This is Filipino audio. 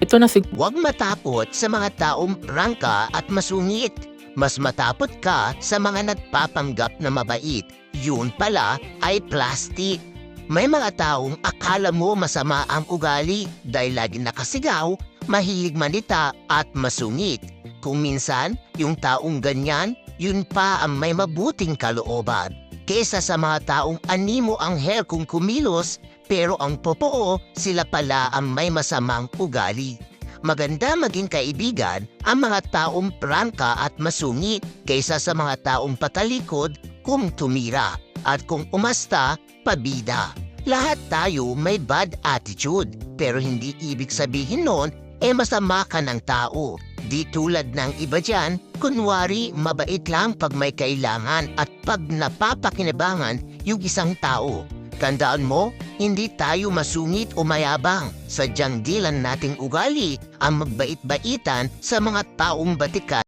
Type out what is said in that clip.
Ito na si Huwag matapot sa mga taong prangka at masungit. Mas matapot ka sa mga nagpapanggap na mabait. Yun pala ay plastic. May mga taong akala mo masama ang ugali dahil lagi nakasigaw, mahilig manita at masungit. Kung minsan, yung taong ganyan, yun pa ang may mabuting kalooban. Kesa sa mga taong animo ang hair kung kumilos, pero ang totoo, sila pala ang may masamang ugali. Maganda maging kaibigan ang mga taong prangka at masungit kaysa sa mga taong patalikod kung tumira at kung umasta, pabida. Lahat tayo may bad attitude pero hindi ibig sabihin nun masama ka ng tao. Di tulad ng iba dyan, kunwari mabait lang pag may kailangan at pag napapakinabangan yung isang tao. Tandaan mo, hindi tayo masungit o mayabang. Sadyang dilan nating ugali ang magbait-baitan sa mga taong batikan